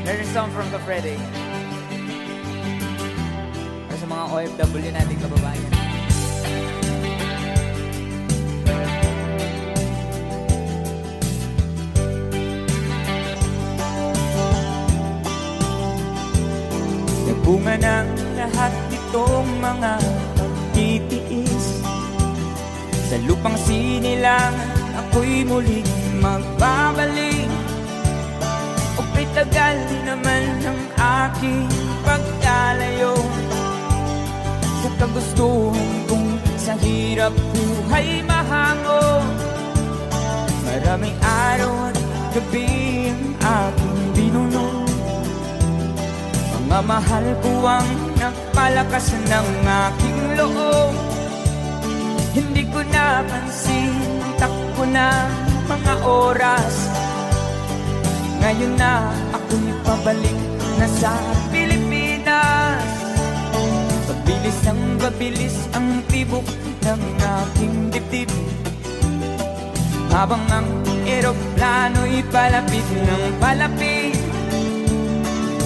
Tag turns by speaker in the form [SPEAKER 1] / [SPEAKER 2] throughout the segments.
[SPEAKER 1] There's a song from Kafrede. Para sa mga OFW nating kababayan. Nagbunga ng lahat itong mga pagtitiis. Sa lupang sinilangan ako'y muling magbabalik. O'y tagal naman ng aking pagkalayo sa kagustuhan kong sa hirap buhay mahango. Maraming araw at gabi ang aking binuno. Mga mahal ko ang nagpalakas ng aking loob. Hindi ko napansin ang takbo ng mga oras. Ngayon na ako'y pabalik na sa Pilipinas. Pabilis ang babilis ang tibok ng aking dibdib, habang ang eroplano'y palapit ng palapit.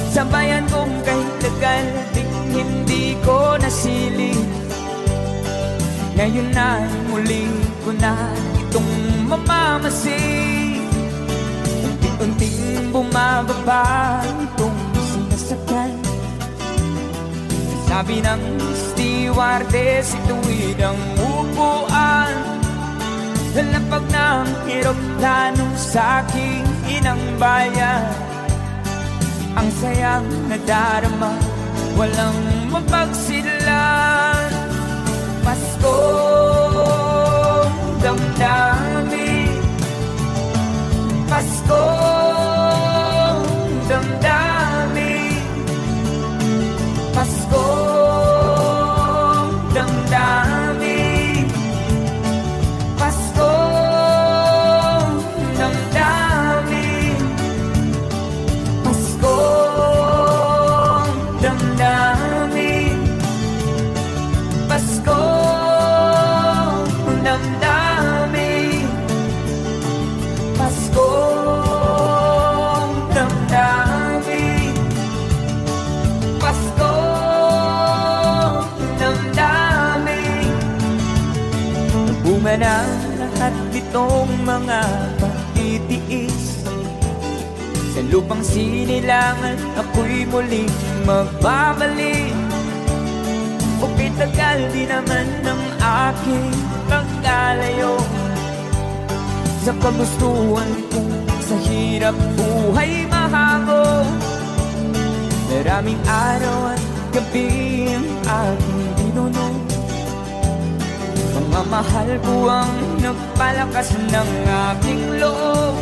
[SPEAKER 1] Sa bayan kong kahit tagal ding hindi ko nasilip. Ngayon na muli ko na itong mamamasid. Unting bumababa itong sinasakyan. Sabi ng stewardess, itu'y ang upuan. Lalapag ng eroplano sa aking inang bayan. Ang sayang nadarama, walang mapagsilan. Paskong damdamin, Paskong damdamin, Paskong damdamin, Paskong damdamin, Paskong damdamin, Paskong damdamin, Paskong damdamin, Paskong damdamin. Bunga ng lahat itong mga pagtitiis. Sa lupang sinilangan ako'y muling magbabalik. O'y tagal di naman ng aking pagkalayo sa kagustuhan kong sa hirap buhay mahango. Maraming araw at gabi ang aking binuno. Mga mahal ko ang nagpalakas ng aking loob.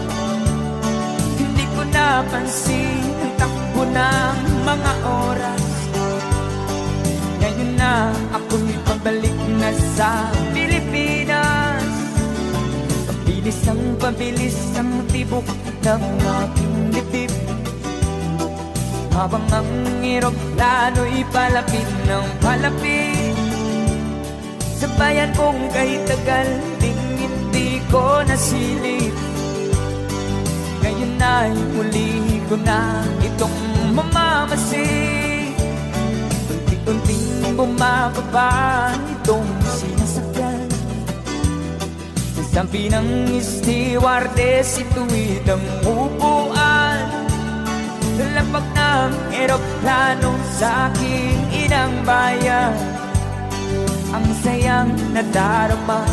[SPEAKER 1] Hindi ko napansin ang takbo ng mga oras. Ngayon na ako'y pabalik na sa Pilipinas. Pabilis ang tibok ng aking dibdib, habang ang eroplano'y palapit ng palapit. Sa bayan kong kahit tagal ding hindi ko nasilip. Ngayon na'y muli ko na itong mamamasid. Unti-unting bumababa itong sinasakyan. Sabi ng stewardess, itu'y ang upuan. Lalapag ng eroplano sa aking inang bayan. Ang sayang nadarama,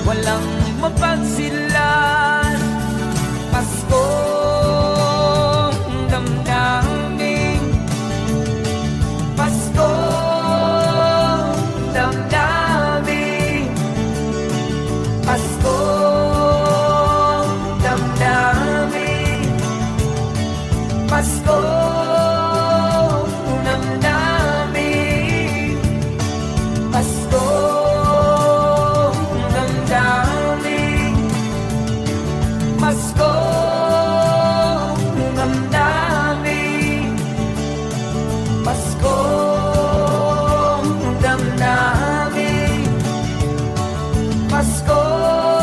[SPEAKER 1] walang mapagsilan. Paskong damdamin, Paskong damdamin, Paskong damdamin, Paskong damdamin, Paskong damdamin, Paskong damdamin, Paskong damdamin, Paskong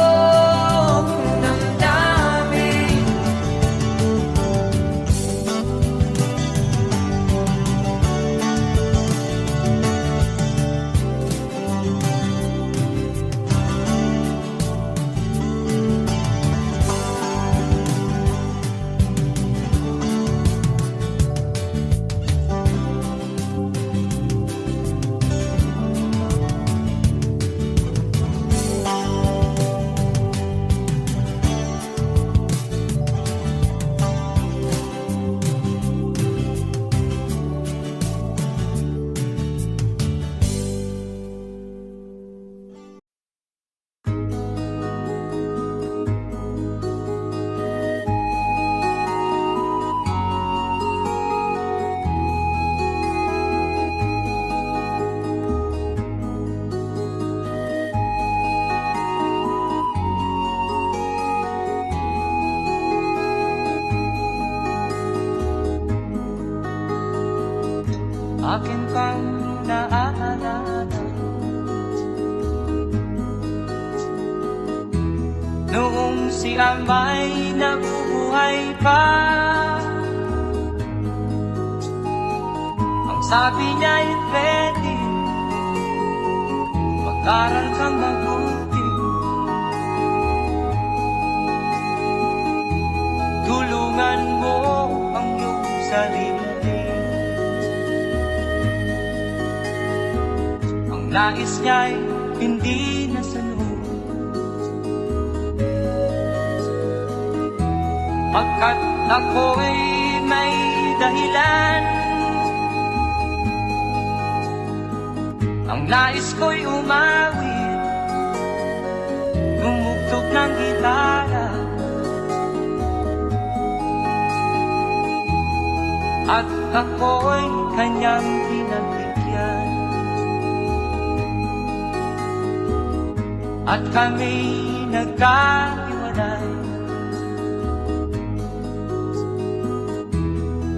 [SPEAKER 1] damdamin. siya may nabubuhay pa. Ang sabi niya ay ready, mag-aral kang mabuti, tulungan mo ang iyong sarili. Ang nais niya'y hindi nasunod, pagkat ako'y may dahilan. Ang nais ko'y umawit, tumugtog ng gitara, at ako'y kanyang pinagbigyan. At kami nagkahiwalay,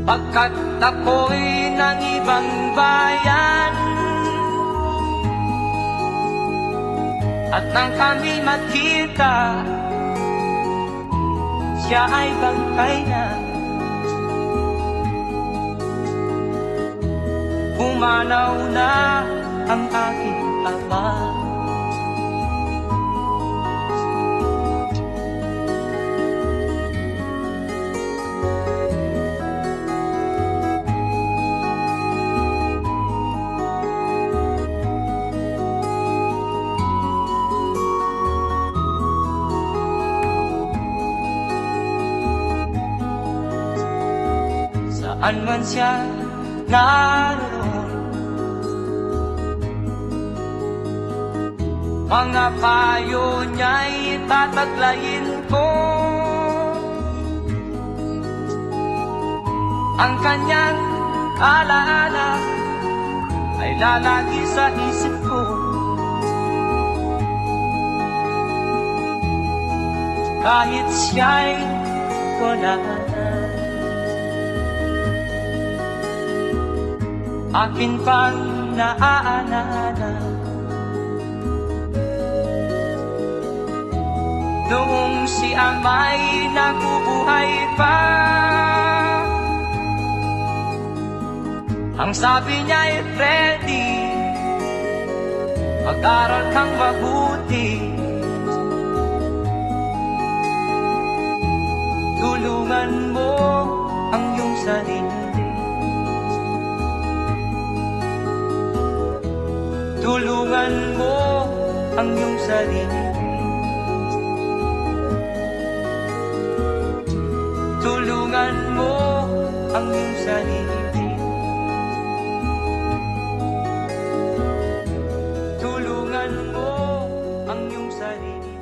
[SPEAKER 1] pagkat ako'y ng ibang bayan. At nang kami magkita, siya ay bangkay na. Pumanaw na ang aking ama. Saan man siya naroon, mga payo niya'y tataglayin ko. Ang kanyang alaala ay lalagi sa isip ko. Kahit siya'y wala na, akin pang naaalala noong siya may nabubuhay pa. Ang sabi niya ay ready, mag-aral kang mabuti, tulungan mo ang iyong sarili. Tulungan mo ang iyong sarili. Tulungan mo ang iyong sarili. Tulungan mo ang iyong sarili.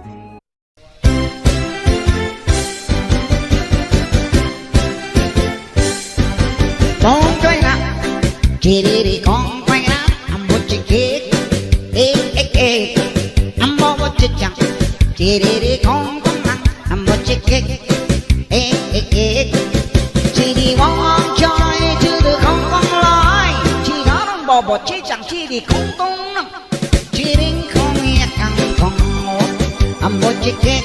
[SPEAKER 2] Con quay lại, chỉ đi con quay lại, một chiếc ghế, I'm over to jump, chỉ đi con I'm một chiếc ghế, chỉ đi mong chơi chứ được không lối, chỉ có đồng bò bò chỉ chẳng chỉ đi không tung nằm, chỉ đi không nghe căng không ngủ, I'm một chiếc ghế,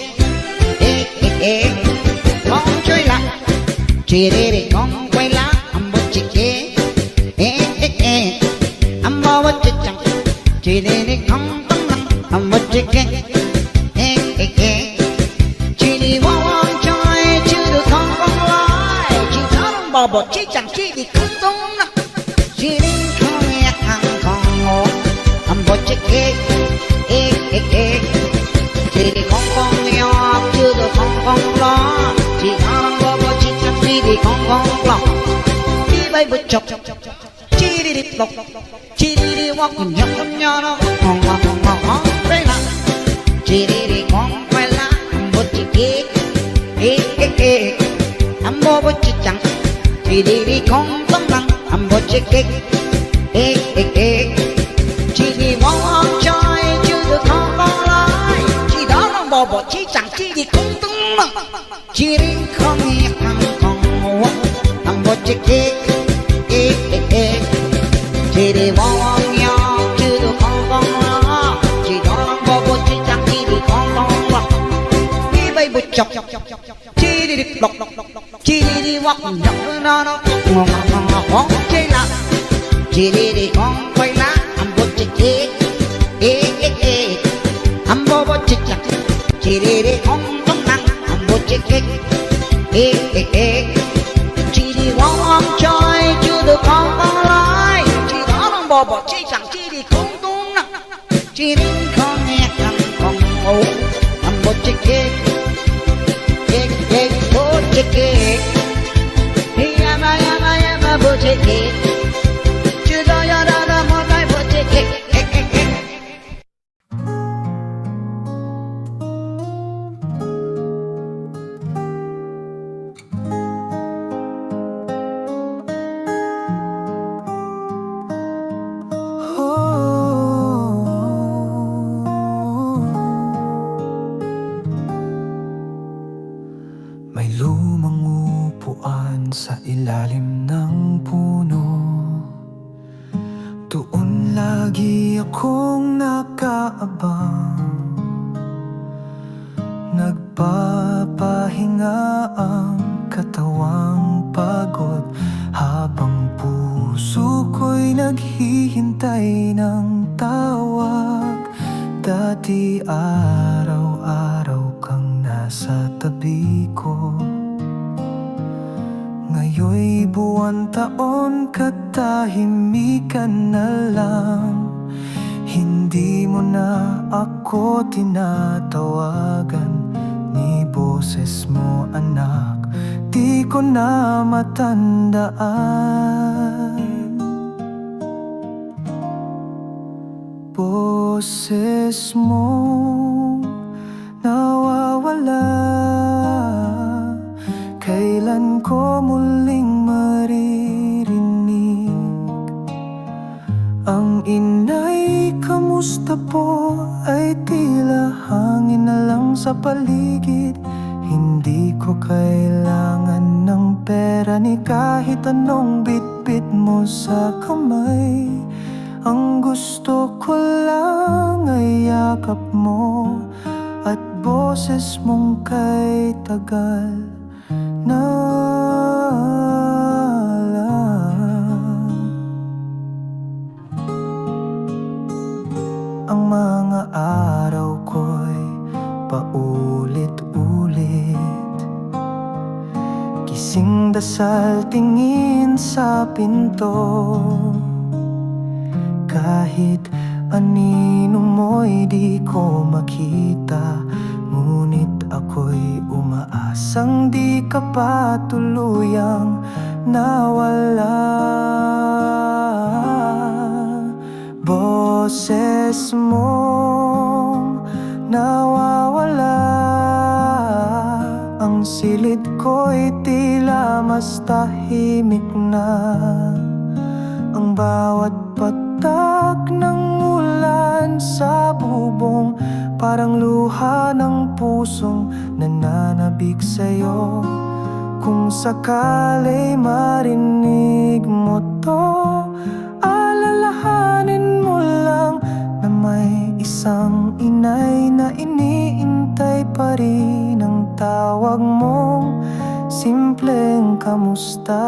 [SPEAKER 2] con chơi lại, chỉ đi con quay lại. Chỉ đi không tấm lòng làm một chiếc ghế, chỉ đi vòng chơi chứ được không lối, chỉ có đồng bò bò chỉ chẳng chỉ đi không tung lòng, chỉ đi không nghe thằng không ngủ làm một chiếc ghế, chỉ đi không nhỏ chứ được không lo, chỉ có đồng bò bò chỉ chẳng chỉ đi không lòng, đi bay bứt chọc chỉ đi đi lộc. Chỉ đi walk nhóc nhỏ nó ngon đây là chỉ đi con quay lá một chiếc ghế, I'm mua một chiếc chẳng chỉ đi con tấm lòng I'm một chiếc ghế, chỉ đi walk chơi chứ được không lối, chỉ đó là bò bò chỉ chẳng chỉ đi con tấm lòng, chỉ đi không nghe không ngủ I'm một chiếc ghế, chỉ đi vòng nhau chứ được không lo, chỉ đó bò bò chỉ chẳng chỉ đi con lo, đi bay bụi chop, chiri block, chiri walk, no, hong chơi la, chiri con quay la, ambo chê, ambo bo chê chak, chiri hong tung nang, ambo chê, chiri wong chơi chưa được con lái, chỉ đó ambo bo chê chak, chiri con tung nang, chiri con nghe thằng con ngủ, ambo chê Bojeke, yama bojeke, chudo yada modai bojeke.
[SPEAKER 3] May lumang upuan sa ilalim ng puno. Doon lagi akong nakaabang. Nagpapahinga ang katawang pagod, habang puso ko'y naghihintay ng tawag. Dati araw-araw kang nasa tabi ko. Ngayon'y buwan, taon, katahimikan na lang. Hindi mo na ako tinatawagan, ni boses mo anak, di ko na matandaan. Boses mo nawawala, kailan ko muling maririnig ang inay kamusta po ay tila hangin na lang sa paligid. Hindi ko kailangan ng pera ni kahit anong bitbit mo sa kamay. Ang gusto ko lang ay yakap mo at boses mong kay tagal na lang. Ang mga araw ko'y paulit-ulit, gising, dasal, tingin sa pinto. Kahit anino mo'y di ko makita, ngunit ako'y umaasang di ka pa tuluyang nawala. Boses mong nawawala, ang silid ko'y tila mas tahimik na. Ang bawat patak ng ulan sa bubong, parang luha ng pusong nananabik sa'yo. Kung sakali marinig mo to, alalahanin mo lang na may isang inay na iniintay pa rin ang tawag mong simpleng kamusta.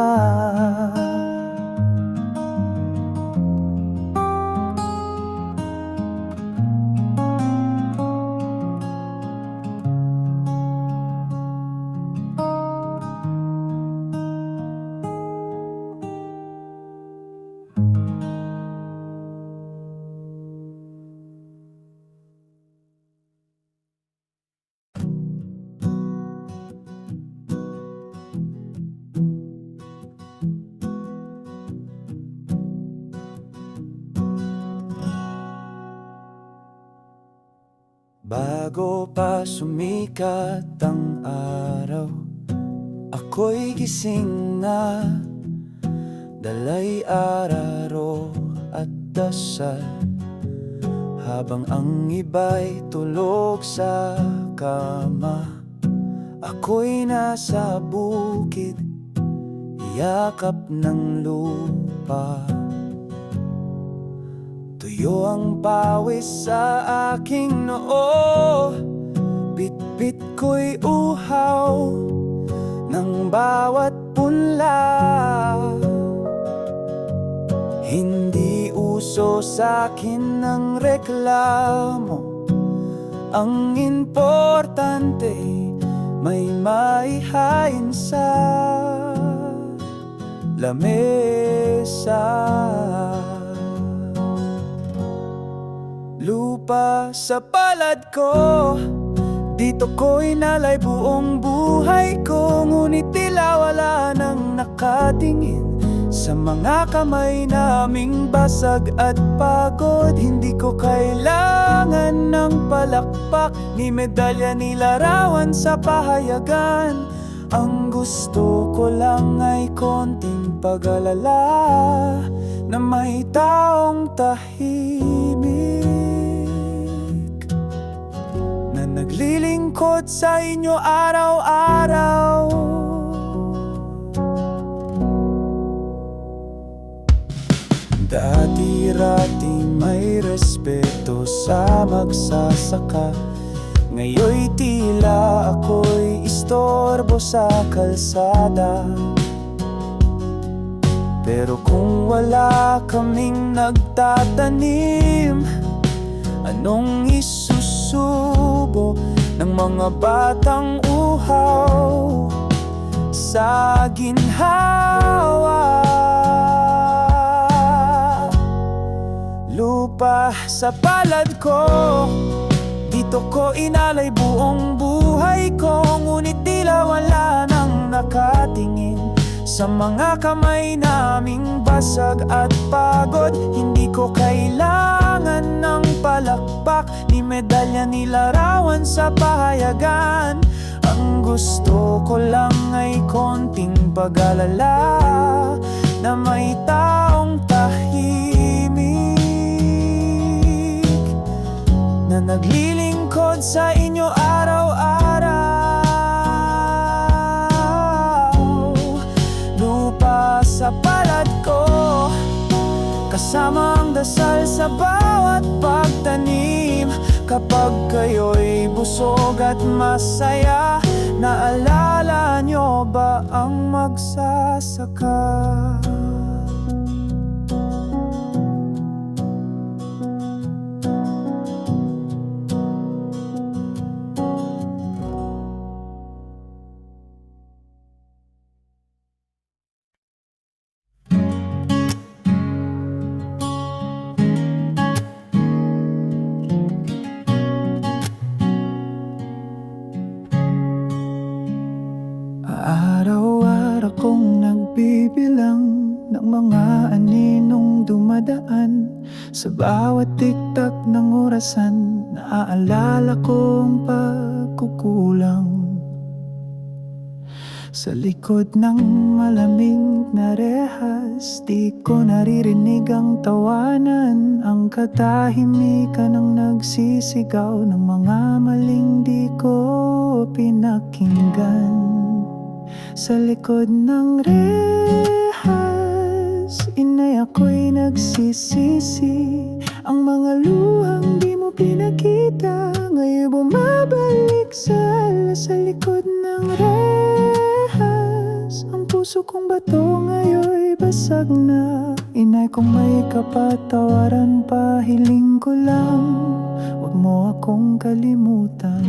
[SPEAKER 3] Bago pa sumikat ang araw, ako'y gising na, dalay araro at dasal. Habang ang iba'y tulog sa kama, ako'y nasa bukid, yakap ng lupa. Tuyo ang pawis sa aking noo, bit Higpit ko'y uhaw ng bawat punla. Hindi uso sa'kin ng reklamo. Ang importante may maihain sa lamesa. Lupa sa palad ko, dito ko inalay buong buhay ko. Ngunit tila wala nang nakatingin sa mga kamay naming basag at pagod. Hindi ko kailangan ng palakpak ni medalya ni larawan sa pahayagan. Ang gusto ko lang ay konting pag-alala na may taong tahimik na naglilingkod sa inyo araw-araw. Dati-rati may respeto sa magsasaka. Ngayon'y tila ako'y istorbo sa kalsada. Pero kung wala kaming nagtatanim, anong isusubo ng mga batang uhaw sa ginhawa? Lupa sa palad ko, dito ko inalay buong buhay ko. Ngunit tila wala nang nakatingin sa mga kamay naming basag at pagod. Hindi ko kailangan ng palakpak ni medalya ni larawan sa pahayagan. Ang gusto ko lang ay konting pag-alala na may taong tahimik na naglilingkod sa inyo araw-araw. Lupa sa palad ko, kasama ang dasal sa bawat pagtanim. Kapag kayo'y busog at masaya, naalala nyo ba ang magsasaka? Araw-araw kong nagbibilang ng mga aninong dumadaan. Sa bawat tiktak ng orasan, naaalala kong pagkukulang. Sa likod ng malamig na rehas, di ko naririnig ang tawanan. Ang katahimikan ng nagsisigaw ng mga maling di ko pinakinggan. Sa likod ng rehas, inay ako'y nagsisisi. Ang mga luhang di mo pinakita, ngayon bumabalik sa alas. Sa likod ng rehas, ang puso kong bato ngayon'y basag na. Inay, kung may kapatawaran pa, hiling ko lang, huwag mo akong kalimutan.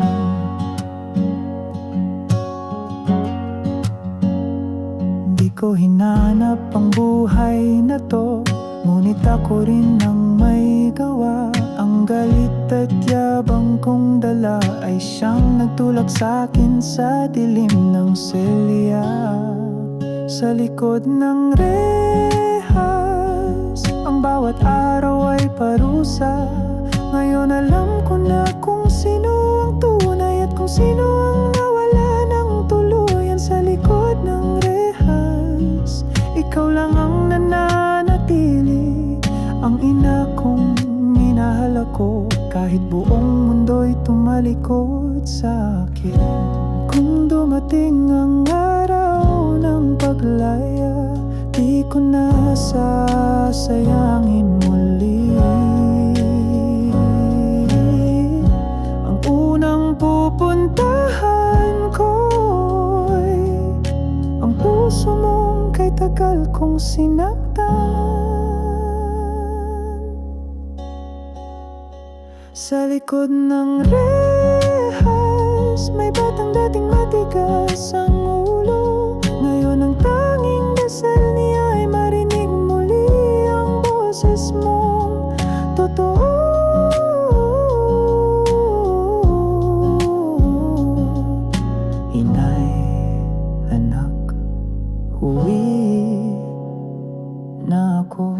[SPEAKER 3] Di ko hinanap ang buhay na to, ngunit ako rin ang may gawa. Ang galit at yabang kong dala ay siyang nagtulak sa'kin sa dilim ng selya. Sa likod ng rehas, ang bawat araw ay parusa. Ngayon alam ko na kung sino ang tunay at kung sino ang nawala ng tuluyan. Sa likod ng rehas, ikaw lang ang nananatili, ang ina kong minahal ako. Kahit buong mundo'y tumalikod sa akin. Kung dumating ang araw ng paglaya, di ko na sasayangin muli. Ang unang pupunta matagal kong sinaktan. Sa likod ng rehas, may batang dating matigas ang ulo. Ngayon ang tanging dasal niya ay marinig muli ang boses mong totoo. Inay, anak, uwi na ako.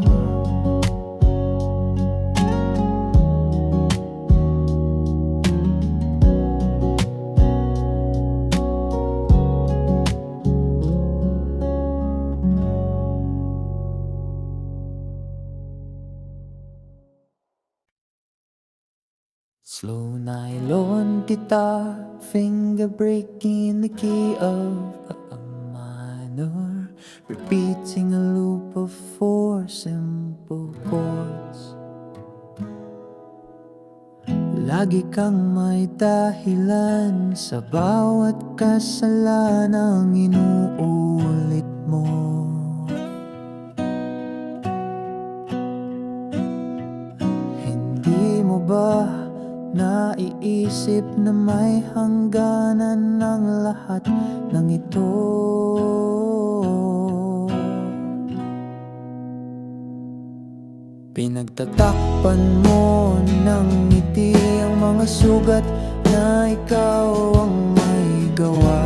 [SPEAKER 3] Slow nylon guitar, finger breaking the key of a minor, repeating a loop of 4 simple chords. Lagi kang may dahilan sa bawat kasalanang inuulit mo. Hindi mo ba naiisip na may hangganan ng lahat ng ito? Pinagtatakpan mo ng ngiti ang mga sugat na ikaw ang may gawa.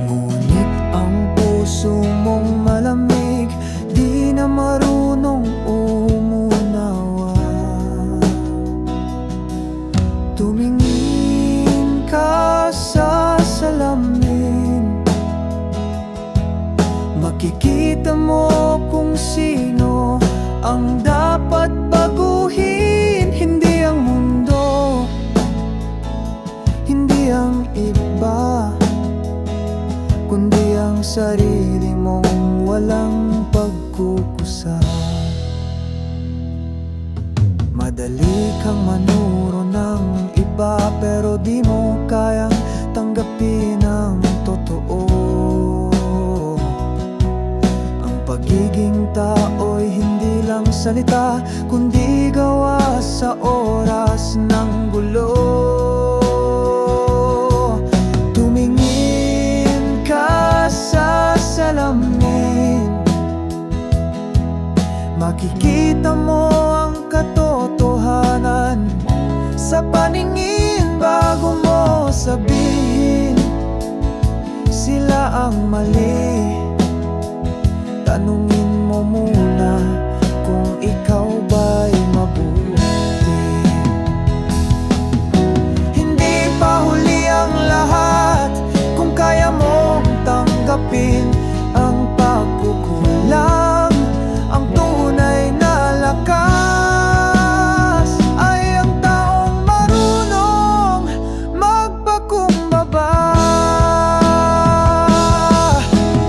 [SPEAKER 3] Ngunit ang puso mong malamig, di na marunong umunawa. Tumingin ka sa salamin, makikita mo kung sino ang dapat baguhin. Hindi ang mundo, hindi ang iba, kundi ang sarili mong walang pagkukusa. Madali kang manuro ng iba, pero di mo kayang tanggapin ang totoo. Ang pagiging tao'y hindi lang salita, kundi gawa sa oras ng gulo. Tumingin ka sa salamin, makikita mo ang katotohanan sa paningin bago mo sabihin sila ang mali. Tanungin mo muna kung ikaw ba'y mabuti. Hindi pa huli ang lahat kung kaya mong tanggapin ang pagkukulang. Ang tunay na lakas ay ang taong marunong magpakumbaba.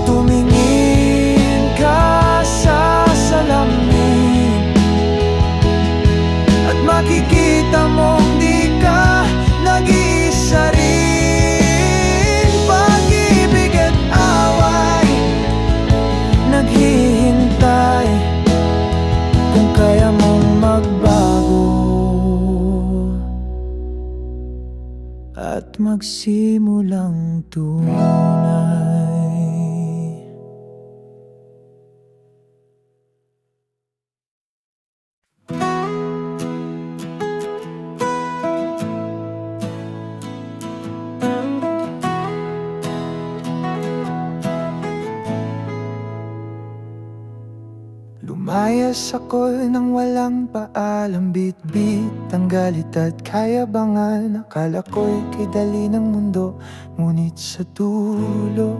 [SPEAKER 3] Tumingin ka sa salamin at makikita mong di ka nag-iisa rin. Pag-ibig at away naghihintay kung kaya mong magbago at magsimulang tunay. Lumayas ako nang walang paalam, bit-bit ang galit at kayabangan. Akala ko'y kay dali ng mundo, ngunit sa dulo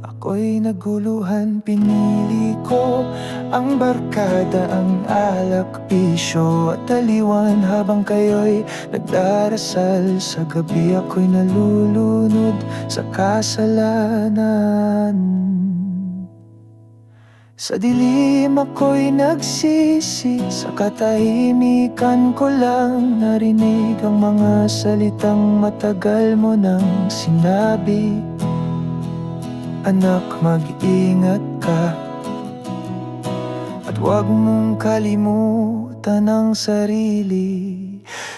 [SPEAKER 3] ako'y naguluhan. Pinili ko ang barkada, ang alak, bisyo at taliwan. Habang kayo'y nagdarasal sa gabi, ako'y nalulunod sa kasalanan. Sa dilim ako'y nagsisi, sa katahimikan ko lang narinig ang mga salitang matagal mo nang sinabi. Anak, mag-ingat ka, at huwag mong kalimutan ang sarili.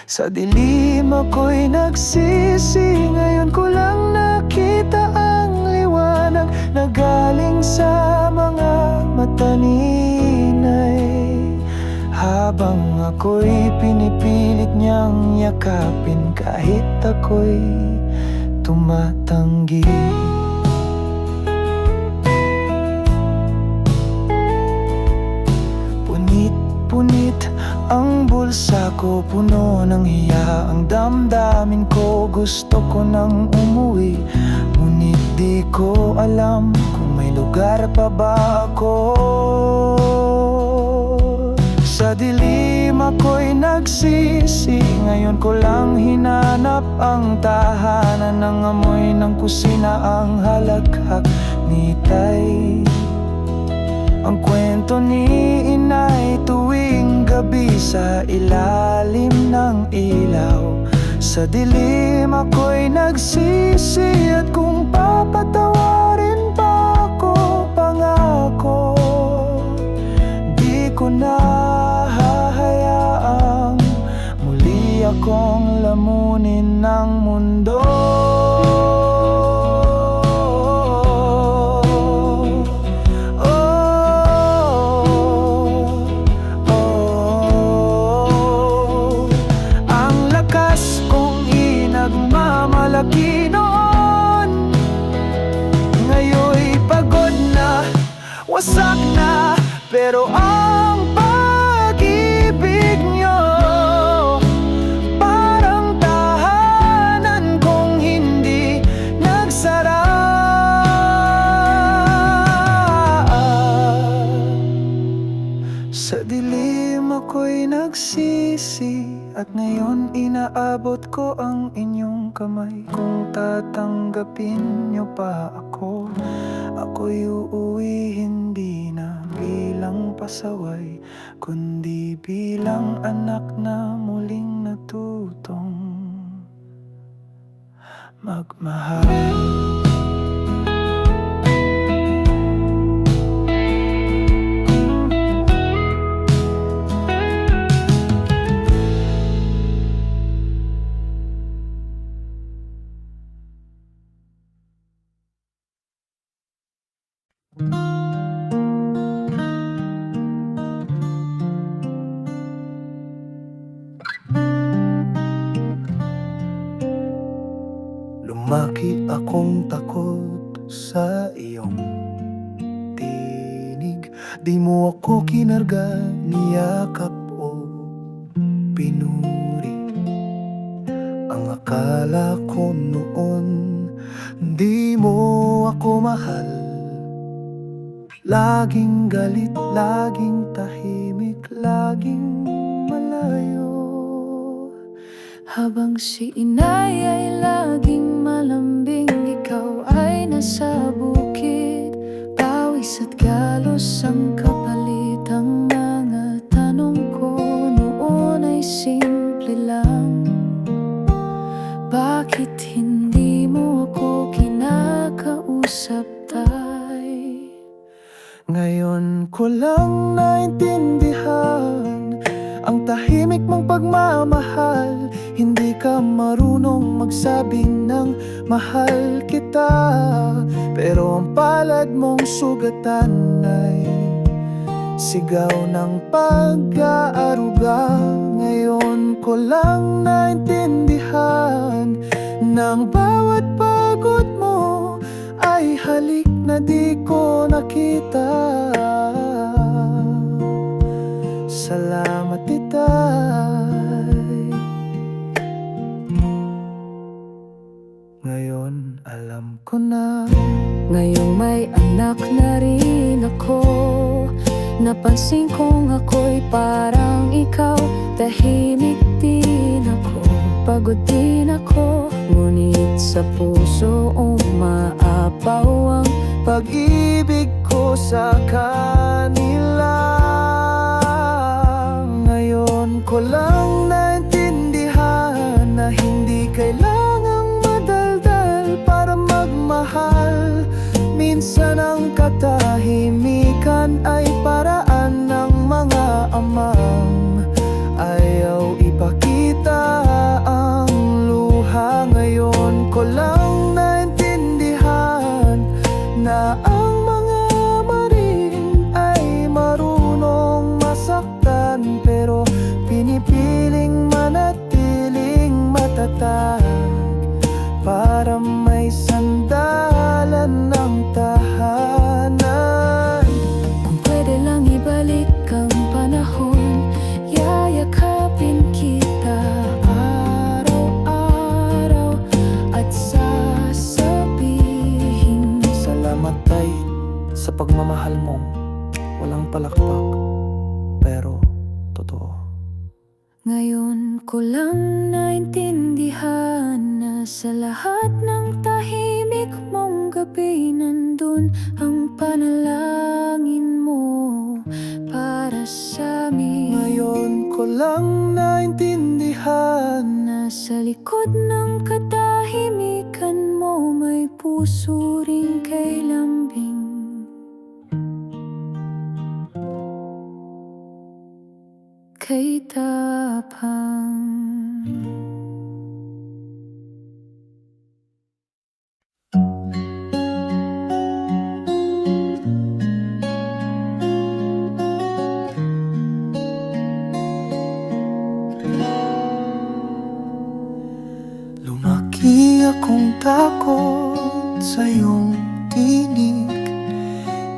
[SPEAKER 3] Sa dilim ako'y nagsisi, ngayon ko lang nakita ang liwanag na galing sa mga mata ninay. Habang ako'y pinipilit niyang yakapin kahit ako'y tumatanggi. Punit ang bulsa ko, puno ng hiya ang damdamin ko. Gusto ko nang umuwi, ngunit di ko alam kung may lugar pa ba ako. Sa dilim ako'y nagsisi, ngayon ko lang hinanap ang tahanan ng amoy ng kusina, ang halakhak ni Tay. Ang kwento ni inay tuwing gabi sa ilalim ng ilaw. Sa dilim ako'y nagsisi, at kung papatawarin pa ako, pangako di ko na hahayaang muli akong lamunin ng mundo. Malaki noon, ngayon'y pagod na, wasak na, pero ang pag-ibig niyo parang tahanan kong hindi nagsara. Sa dilim ako'y nagsisi, at ngayon inaabot ko ang inyong kamay. Kung tatanggapin niyo pa ako, ako'y uuwi hindi na bilang pasaway, kundi bilang anak na muling natutong magmahal. Lumaki akong takot sa iyong tinig. Di mo ako kinarga, niyakap o pinuri. Ang akala ko noon, di mo ako mahal. Laging galit, laging tahimik, laging malayo.
[SPEAKER 4] Habang si inay ay laging malambing, ikaw ay nasa bukid. Pawis at galos ang kapalit. Ang mga tanong ko noon ay simple lang. Bakit hindi mo ako kinakausap, Tay?
[SPEAKER 3] Ngayon ko lang naintindihan ang tahimik mong pagmamahal. Hindi ka marunong magsabi ng mahal kita, pero ang palad mong sugatan ay sigaw ng pag-aaruga. Ngayon ko lang naintindihan ng bawat pagod mo ay halik na di ko nakita. Salamat, Itay. Ngayon alam ko na.
[SPEAKER 4] Ngayong may anak na rin ako, napansin kong ako'y parang ikaw. Tahimik din ako, pagod din ako, ngunit sa puso umaapaw ang
[SPEAKER 3] Pag-ibig ko ko sa kanila. Ngayon ko lang naintindihan na hindi kailangang madaldal para magmahal. Minsan ang katahimikan ay paraan ng mga amang ayaw ipakita ang luha. Ngayon ko lang naintindihan na ang mga marin ay marunong masaktan, pero pinipiling manatiling matatag para may sandalan ng tahanan.
[SPEAKER 4] Kung pwede lang ibalik ang panahon, yayakapin kita araw-araw at sasabihin,
[SPEAKER 3] Salamat tay sa pagmamahal mo. Walang palakpak, pero totoo.
[SPEAKER 4] ngayon ko lang naintindihan na sa lahat ng tahimik mong gabi nandun ang panalangin mo para sa amin.
[SPEAKER 3] Ngayon ko lang naintindihan
[SPEAKER 4] Na sa likod ng katahimikan mo may puso ring kay lambing. Kay tapang.
[SPEAKER 3] Lumaki akong takot sa iyong tinig.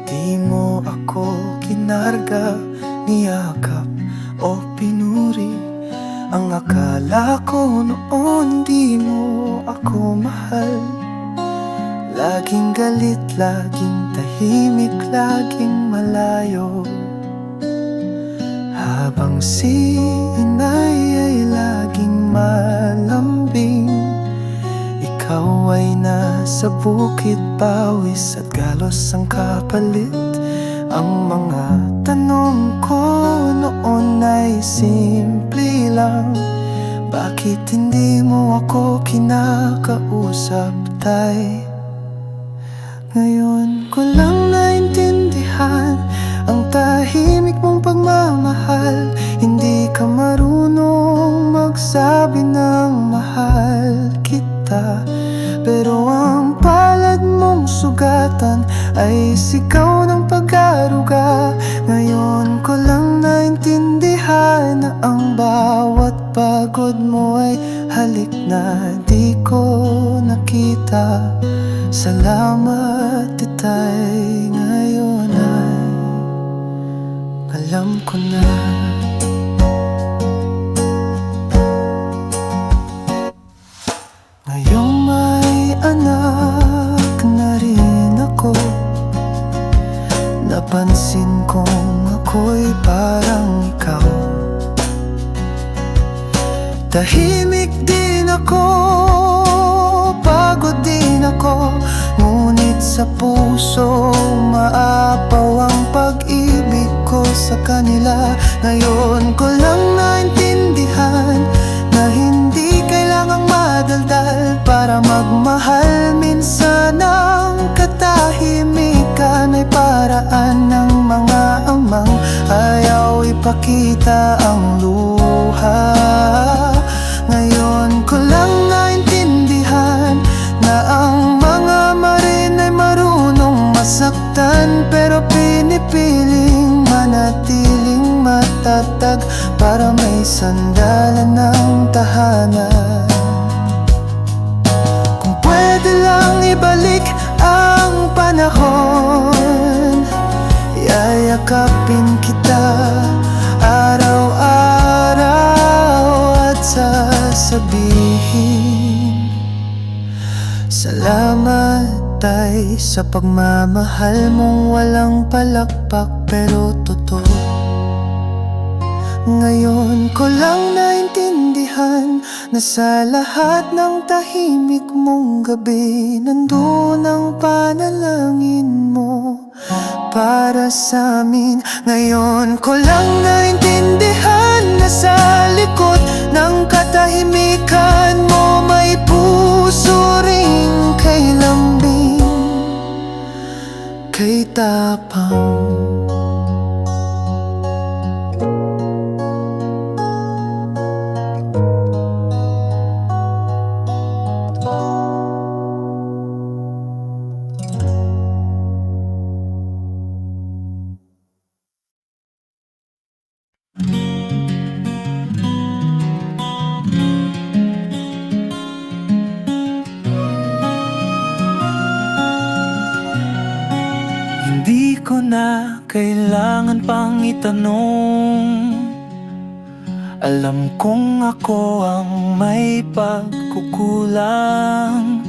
[SPEAKER 3] Di mo ako kinarga, niyakap o pinuri. Ang akala ko noon di mo ako mahal. Laging galit, laging tahimik, laging malayo. Habang si inay ay laging malambing, ikaw ay nasa bukid, pawis at galos ang kapalit. Ang mga tanong ko noon ay simple lang. Bakit hindi mo ako kinakausap, tay? Ngayon ko lang naintindihan ang tahimik mong pagmamahal. Hindi ka marunong magsabi ng mahal kita, pero ang palad mong sugatan ay sigaw ng pag-aruga. Ngayon ko lang naintindihan na ang bawat pagod mo ay halik na di ko nakita. Salamat itay, ngayon ay alam ko na. Ngayong may anak na rin ako, napansin kong ako'y parang ikaw. Tahimik din ako, pagod din ako, ngunit sa puso maapaw ang pag-ibig ko sa kanila. Ngayon ko lang naintindihan na hindi kailangang madaldal para magmahal. Minsan ang katahimikan ay paraan ng mga amang ayaw ipakita ang luha. Ngayon ko lang naintindihan na ang mga marin ay marunong masaktan, pero pinipiling manatiling matatag para may sandalan ng tahanan. Kung pwede lang ibalik ang panahon, yayakapin kita araw-araw at sasabihin, salamat tay sa pagmamahal mong walang palakpak, pero totoo. Ngayon ko lang naintindihan na sa lahat ng tahimik mong gabi nandun ang panalangin mo para sa amin. Ngayon ko lang naintindihan na sa likod ng katahimikan mo may puso ring kay lambing, kay tapang. Hindi ko na kailangan pang itanong, alam kong ako ang may pagkukulang.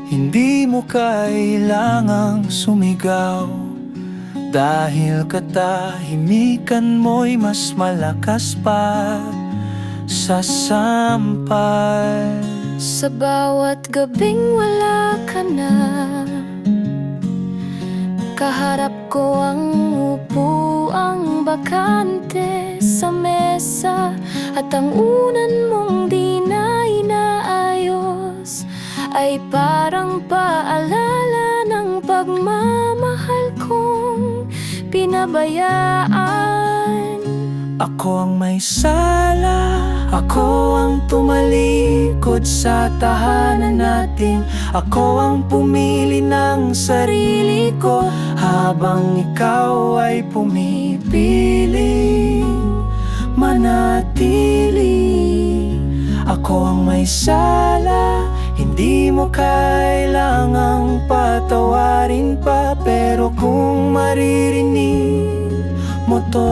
[SPEAKER 3] Hindi mo kailangang sumigaw, dahil katahimikan mo'y mas malakas pa sa sampal.
[SPEAKER 4] Sa bawat gabing wala ka na, kaharap ko ang upuang bakante sa mesa, at ang unan mong di na inaayos ay parang paalala ng pagmamahal kong pinabayaan.
[SPEAKER 3] Ako ang may sala, ako ang tumalikod sa tahanan natin. Ako ang pumili ng sarili ko habang ikaw ay pumipiling manatili. Ako ang may sala, hindi mo kailangang patawarin pa. Pero kung maririnig mo to,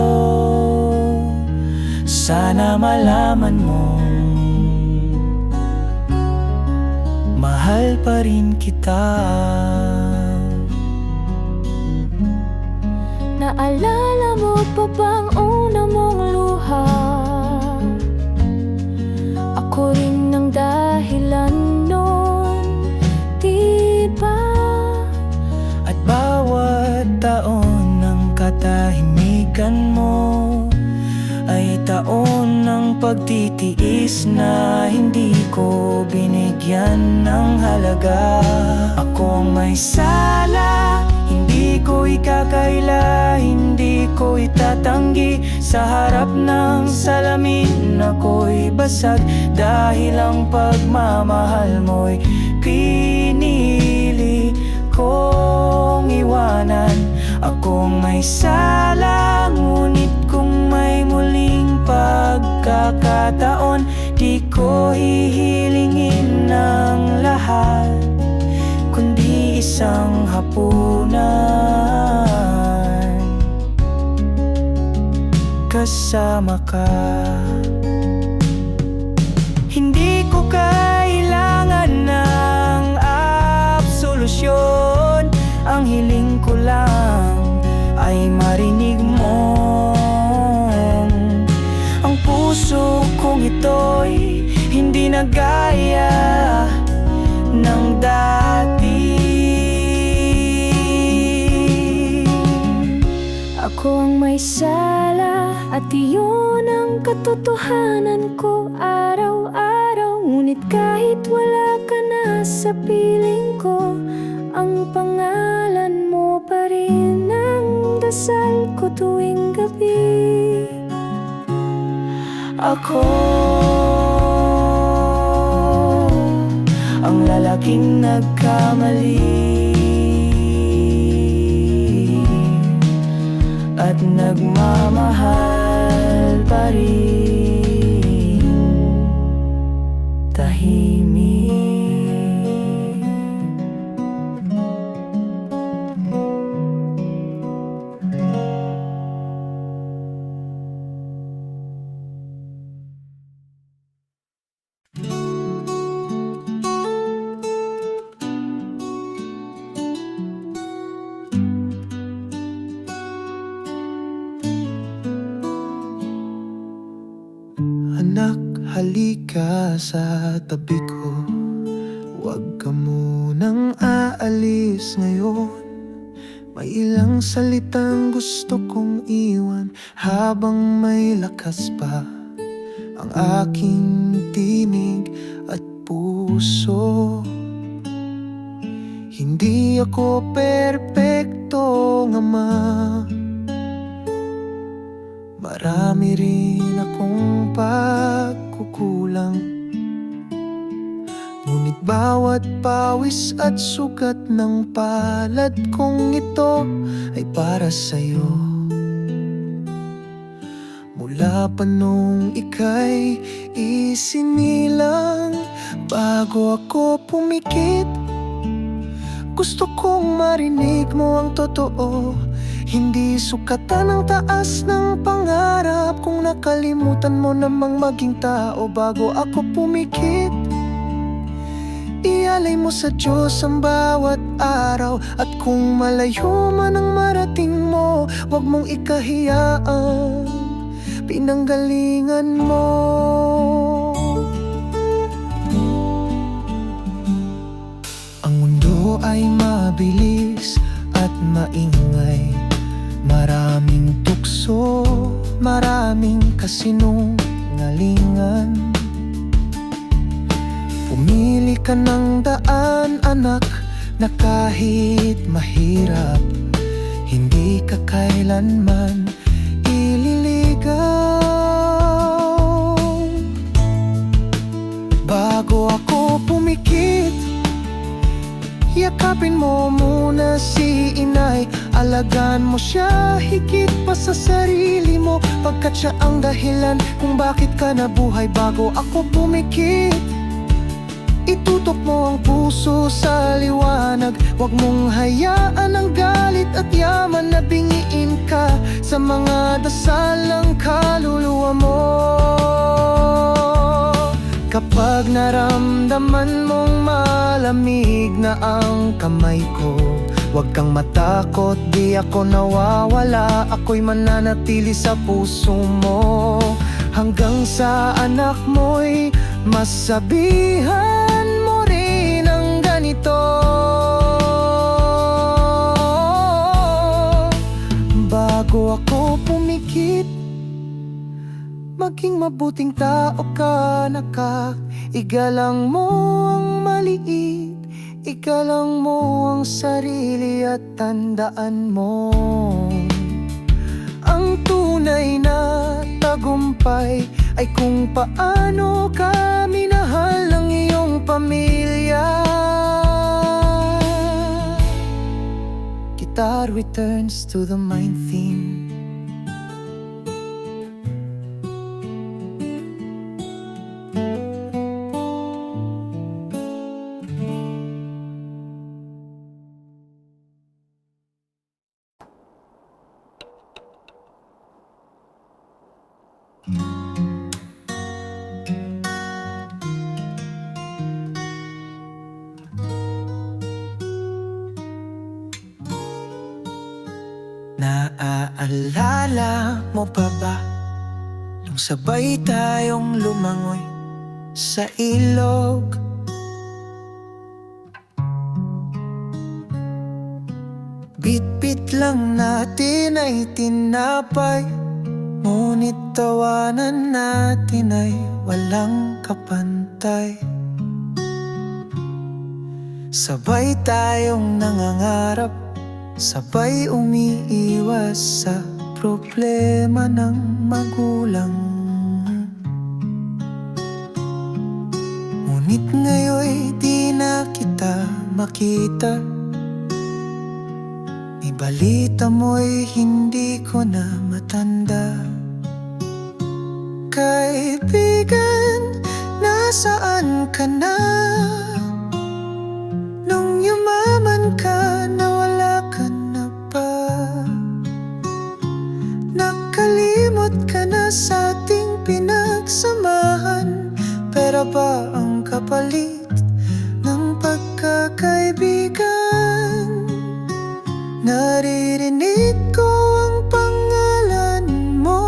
[SPEAKER 3] sana malaman mo, mahal pa rin kita.
[SPEAKER 4] Naalala mo pa bang una mong luha? Ako rin ang dahilan nun, di ba?
[SPEAKER 3] At bawat taon ng katahimikan mo ay taon ng pagtitiis na hindi ko binigyan ng halaga. Ako ang may sala, hindi ko ikakaila, hindi ko itatanggi. Sa harap ng salamin ako'y basag, dahil ang pagmamahal mo'y pinili kong iwanan. Akong may sala, ngunit kung may muling pagkakataon, di ko hihilingin ng lahat, kundi isang hapunan kasama ka. Hindi ko kailangan ng absolusyon, ang hiling ko lang ay marinig mo. Ang puso kong ito'y hindi na gaya ng dati.
[SPEAKER 4] Ako ang may sala, at iyon ang katotohanan ko araw-araw. Ngunit kahit wala ka na sa piling ko, ang pangalan mo pa rin ang dasal ko tuwing gabi.
[SPEAKER 3] Ako ang lalaking nagkamali at nagmamahal pa rin tahimik. Anak, halika sa tabi ko. Huwag ka munang aalis ngayon. May ilang salitang gusto kong iwan habang may lakas pa ang aking tinig at puso. Hindi ako perpektong ama, marami rin akong pagkukulang. Ngunit bawat pawis at sugat ng palad kong ito ay para sa'yo. Mula pa nung ika'y isinilang, bago ako pumikit, gusto kong marinig mo ang totoo. Hindi sukatan ang taas ng pangarap kung nakalimutan mo namang maging tao bago ako pumikit. Ialay mo sa Diyos ang bawat araw, at kung malayo man ang marating mo, huwag mong ikahiyaan pinanggalingan mo. Ang mundo ay mabilis at maingay, maraming tukso, maraming kasinungalingan. Pumili ka ng daan, anak, na kahit mahirap, hindi ka kailanman ililigaw. Bago ako pumikit, yakapin mo muna si inay. Alagaan mo siya higit pa sa sarili mo, pagkat siya ang dahilan kung bakit ka nabuhay. Bago ako pumikit, itutok mo ang puso sa liwanag. Huwag mong hayaan ang galit at yaman na bingiin ka sa mga dasal ng kaluluwa mo. Kapag naramdaman mong malamig na ang kamay ko, huwag kang matakot, di ako nawawala. Ako'y mananatili sa puso mo hanggang sa anak mo'y masabihan mo rin ang ganito. Bago ako pumikit, maging mabuting tao ka, anak. Igalang mo ang maliit, igalang mo ang sarili at tandaan mo ang tunay na tagumpay ay kung paano ka minahal ng iyong pamilya. Guitar returns to the main theme. Naaalala mo pa ba nung sabay tayong lumangoy sa ilog? Bit-bit lang natin ay tinapay, ngunit tawanan natin ay walang kapantay. Sabay tayong nangangarap, sabay umiiwas sa problema ng magulang. Ngunit ngayon'y di na kita makita, ibalita mo'y hindi ko na matanda. Kaibigan, nasaan ka na? Nung yumaman ka, nawala ka na ba? Nakalimot ka na sa ating pinagsamahan. Pera ba ang kapalit ng pagkakaibigan? Naririnig ko ang pangalan mo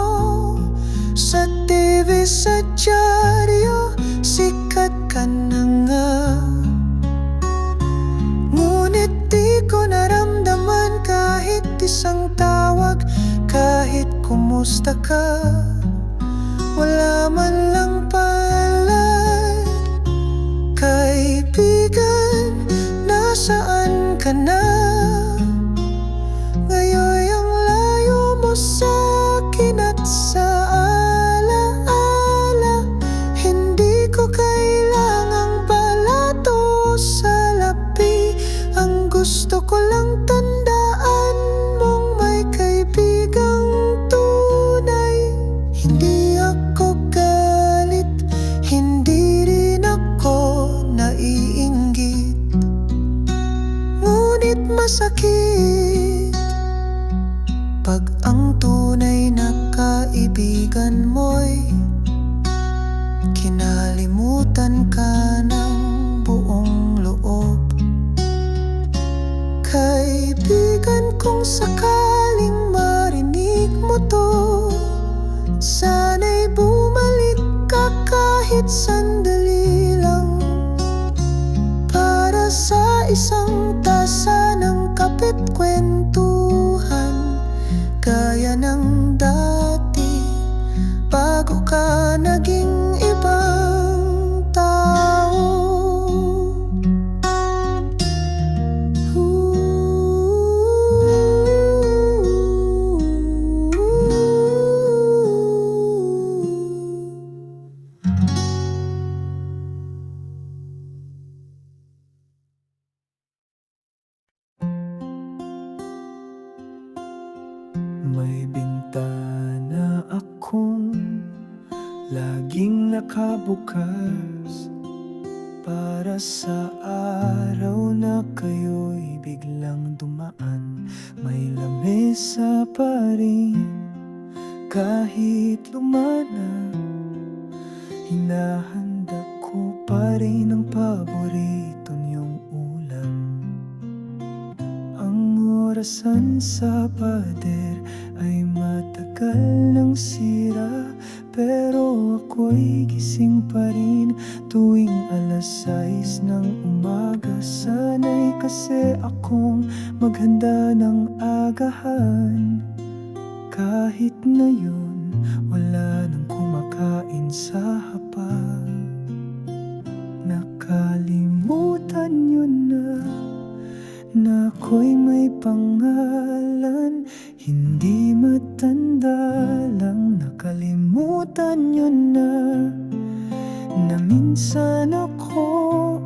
[SPEAKER 3] sa TV sa dyaryo, sikat ka na nga. Ngunit di ko naramdaman kahit isang tawag, kahit kumusta ka. Wala man lang palad. Kaibigan, nasaan ka na? Ngayon ang layo mo sa akin at sa alaala. Hindi ko kailangang balato sa labi. Ang gusto ko lang tandaan mong may kaibigang tunay. Hindi ako galit, hindi rin ako naiinggit. Ngunit masakit pag ang tunay na kaibigan mo'y kinalimutan ka ng buong loob. Kaibigan, kung sakaling marinig mo to, sana'y bumalik ka kahit sandali lang, para sa isang tasa ng kape't kwentuhan, gaya ng dati, bago ka naging ibang tao. May bintana akong laging nakabukas, para sa araw na kayo'y biglang dumaan. May lamesa pa rin kahit lumana. Hinahanda ko pa rin ang paborito niyong ulam. Ang orasan sa pader ay matagal nang sira, pero ako'y gising pa rin tuwing 6:00 ng umaga. Sana'y kasi akong maghanda ng agahan. Kahit na yun, wala nang kumakain sa hapag. Nakalimutan nyo na ako'y may pangalan. Hindi matanda lang, nakalimutan nyo na minsan ako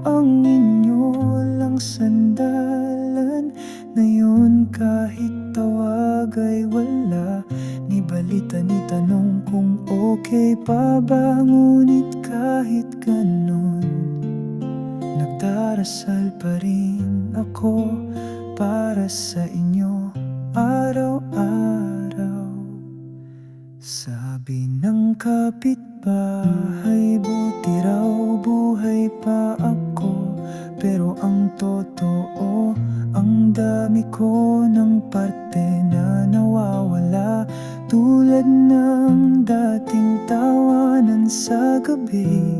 [SPEAKER 3] ang inyo lang sandalan. Ngayon kahit tawag ay wala, ni balita ni tanong kung okay pa ba. Ngunit kahit ganon, nagdarasal pa rin ako para sa inyo araw-araw. Sabi ng kapitbahay, buti raw buhay pa ako. Pero ang totoo, ang dami ko ng parte na nawawala. Tulad ng dating tawanan sa gabi,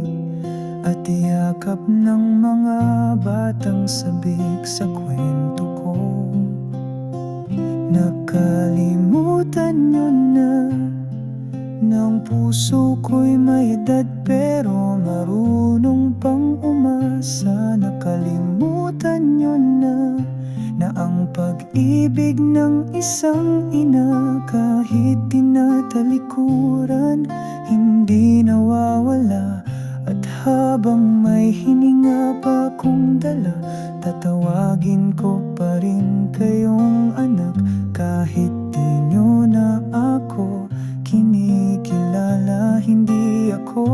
[SPEAKER 3] at yakap ng mga batang sabik sa kwento ko. Nakalimutan nyo ng puso ko'y may edad, pero marunong pang umasa. Nakalimutan nyo na ang pag-ibig ng isang ina, kahit tinatalikuran, hindi nawawala. At habang may hininga pa kong dala, tatawagin ko pa rin kayong anak. Kahit di nyo na ako kinikilala, hindi ako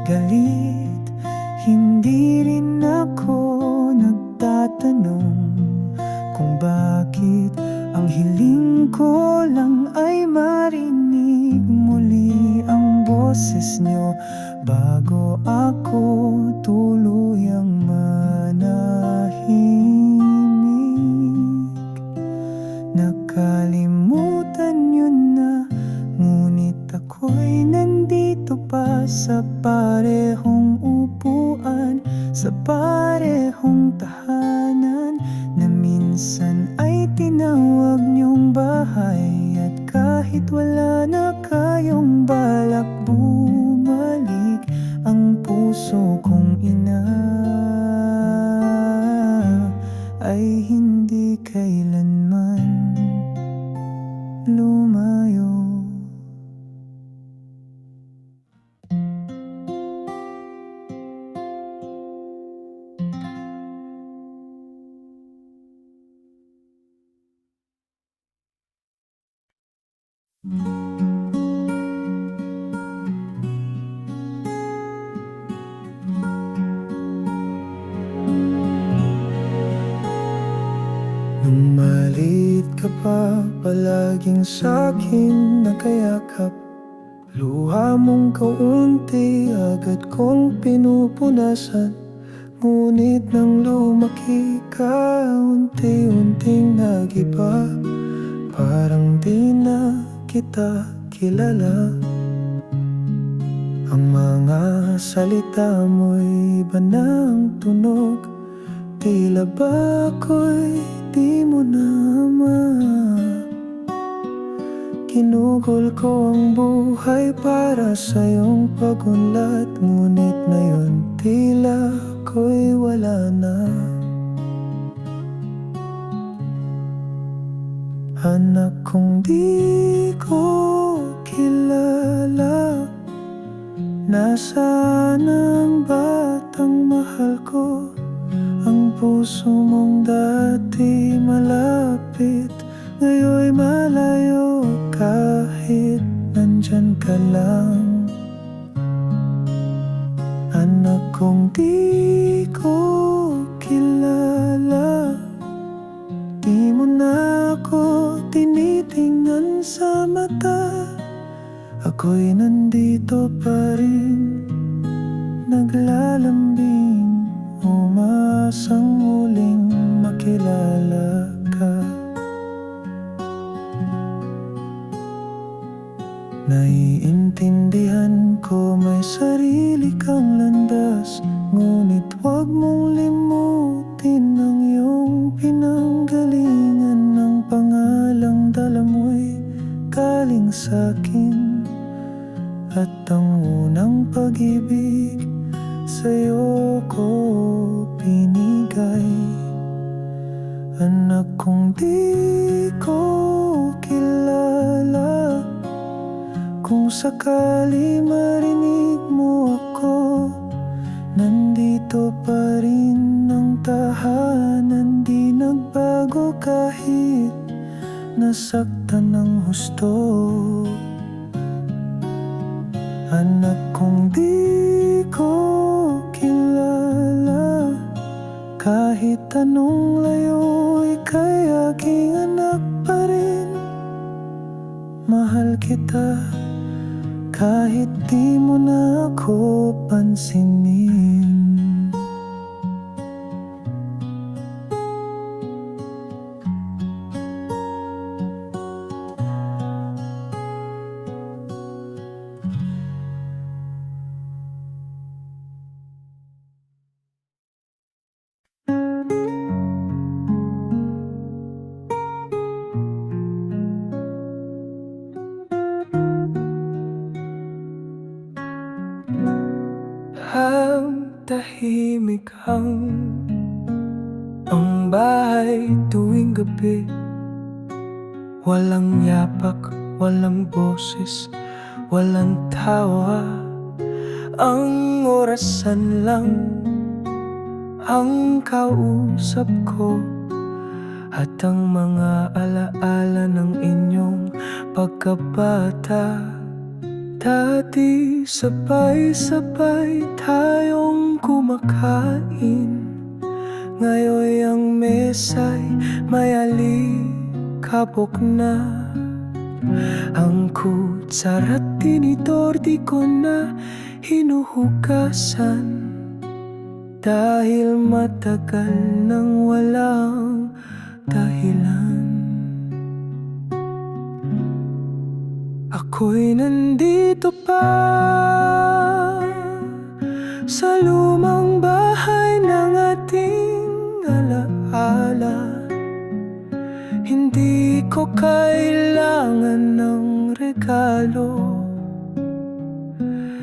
[SPEAKER 3] galit, hindi rin ako nagtatanong kung bakit. Ang hiling ko lang ay marinig muli ang boses nyo bago ako tuluyang manahimik. Nakalimutan nyo na, ngunit ako ako'y nandito pa sa parehong upuan, sa parehong tahanan na minsan ay tinawag niyong bahay. At kahit wala na kayong balak bumalik, ang puso kong ina ay hindi kailanman lumayo. Nung maliit ka pa, palaging sa'kin nakayakap. Luha mong kaunti, agad kong pinupunasan. Ngunit nang lumaki ka, unti-unting nagiba. Parang di na kita kilala. Ang mga salita mo'y iba ng tunog. Tila ba ako'y di mo na Ginugol ko ang buhay para sa iyong pagunlad. Ngunit ngayon tila ako'y wala na. Anak kong di ko kilala, nasaan ang batang mahal ko? Ang puso mong dati malapit, ngayon'y malayo kahit nandyan ka lang. Anak kong di ko kilala, di mo na ako tinitingnan sa mata. Ako'y nandito pa rin, naglalambing, umaasang muling makilala ka. Naiintindihan ko may sarili kang landas, ngunit huwag mong limutin ang iyong pinanggalingan. Ng pangalang dala mo'y galing sa'kin, at ang unang pag-ibig sa'yo ko binigay. Anak kong di ko kilala, kung sakali marinig mo ako, nandito pa rin ang tahanan. Di nagbago kahit nasaktan ng husto. Anak kong di ko kilala, kahit anong layo, ika'y aking anak pa rin. Mahal kita kahit di mo na ako pansinin. Tahimik ang bahay tuwing gabi. Walang yapak, walang boses, walang tawa. Ang orasan lang ang kausap ko, at ang mga alaala ng inyong pagkabata. Dati sabay-sabay tayong kumakain, ngayon ang mesa'y may alikabok na. Ang kutsara't tinidor di ko na hinuhugasan, dahil matagal nang walang dahilan. Ako'y nandito pa sa lumang bahay ng ating alaala. Hindi ko kailangan ng regalo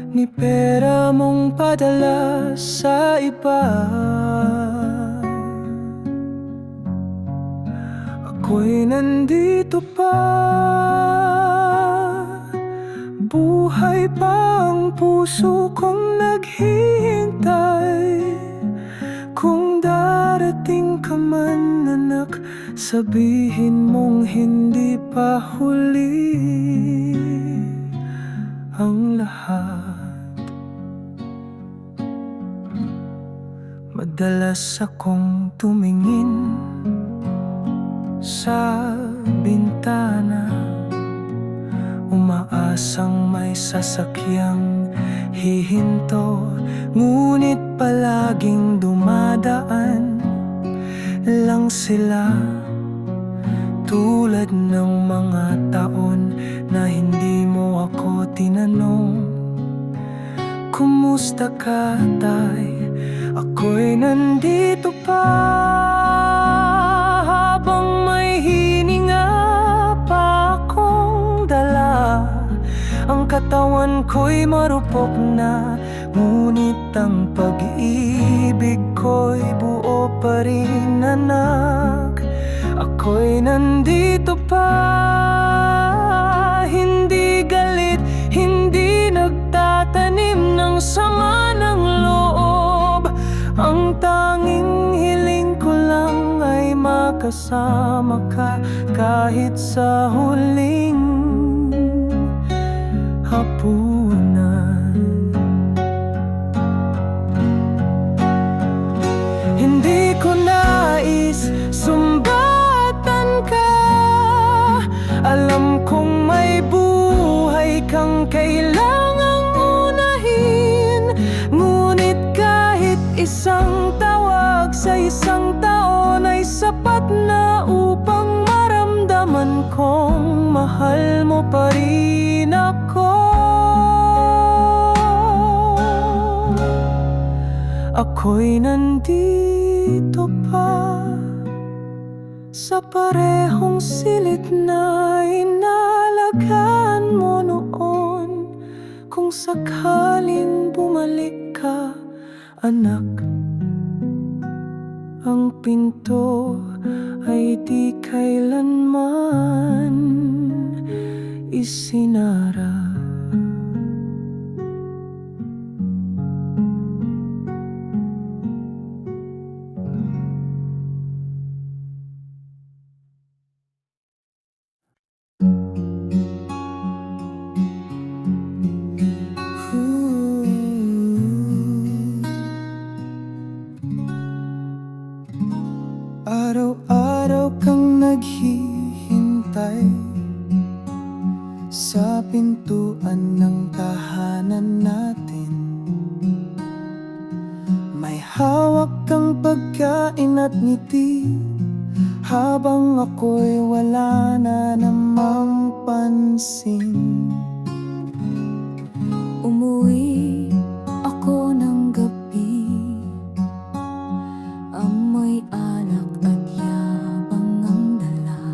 [SPEAKER 3] ni pera mong padala sa iba. Ako'y nandito pa, buhay pa ang puso kong naghihintay. Kung darating ka man, anak, sabihin mong hindi pa huli ang lahat. Madalas akong tumingin sa bintana, umaasang may sasakyang hihinto, ngunit palaging dumadaan lang sila, tulad ng mga taon na hindi mo ako tinanong. Kumusta ka, tay? Ako'y nandito pa, habang may hininga pa akong dala. Ang katawan ko'y marupok na, ngunit ang pag-ibig ko'y buo pa rin, anak. Ako'y nandito pa, hindi galit, hindi nagtatanim ng sama ng loob. Ang tanging hiling ko lang ay makasama ka kahit sa huling hapunan. Hindi ko nais sumbatan ka, alam kong may buhay kang kailangang unahin. Ngunit kahit isang tawag sa isang taon ay sapat na upang maramdaman kong mahal mo pa rin ako. Ako'y nandito pa sa parehong silid na inalagaan mo noon. Kung sakaling bumalik ka, anak, ang pinto ay di kailanman isinara. Araw-araw kang naghihintay sa pintuan ng tahanan natin. May hawak kang pagkain at ngiti, habang ako'y wala na namang pansin.
[SPEAKER 4] Umuwi ako ng gabi, amoy alak at yabang ang dala.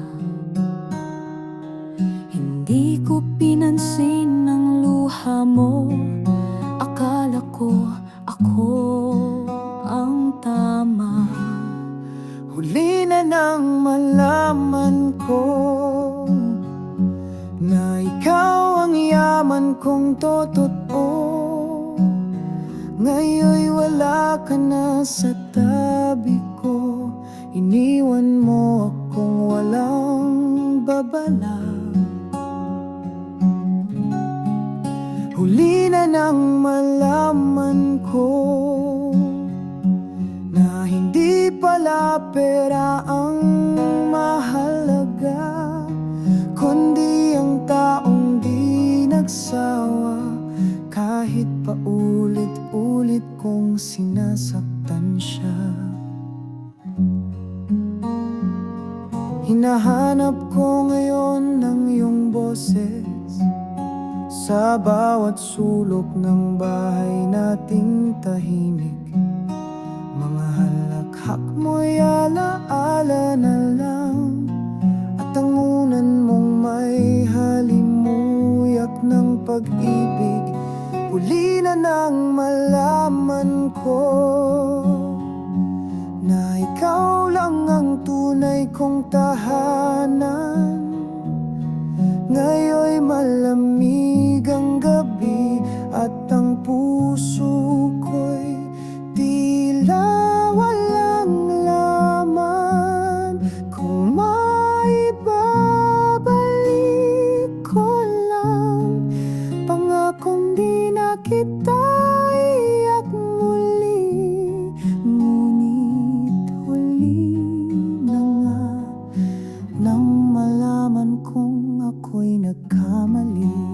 [SPEAKER 4] Hindi ko pinansin ang luha mo, akala ko ako ang tama.
[SPEAKER 3] Huli na nang malaman ko na ikaw ang yaman kong totoo. Ngayon'y wala ka na sa tabi ko, iniwan mo akong walang babala. Huli na nang malaman ko na hindi pala pera ang mahalaga, kundi ang taong di nagsawa. Kahit paulit-ulit kong sinasaktan siya, hinahanap ko ngayon ng iyong boses Sa bawat sulok ng bahay nating tahimik, mga halakhak mo'y alaala na lang. At ang unan mong may halimuyak ng pag-ibig, huli na nang malaman ko na ikaw lang ang tunay kong tahanan. Ngayon'y malamig ang gabi at ang puso ko'y tila walang laman. Kung maibabalik ko lang, pangakong di na kita iyak muli. Ngunit huli na nga nang malaman kong ako'y nagkamali.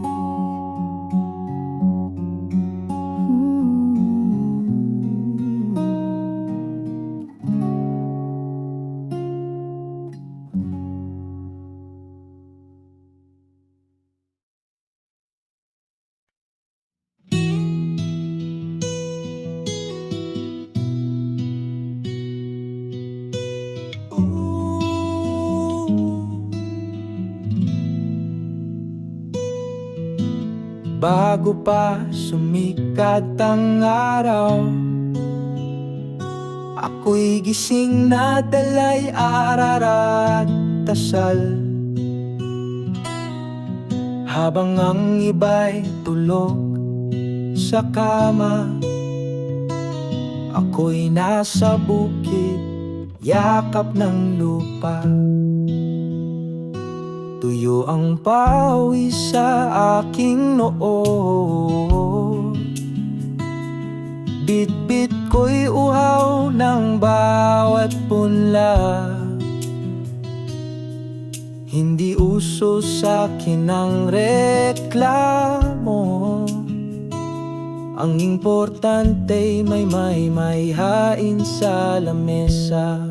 [SPEAKER 1] Bago pa sumikat ang araw, ako'y gising na dalay ararat dasal. Habang ang iba'y tulog sa kama, ako'y nasa bukid, yakap ng lupa. Tuyo ang pawis sa aking noo, bit-bit ko'y uhaw ng bawat punla. Hindi uso sa'kin ang reklamo, ang importante'y may hain sa lamesa.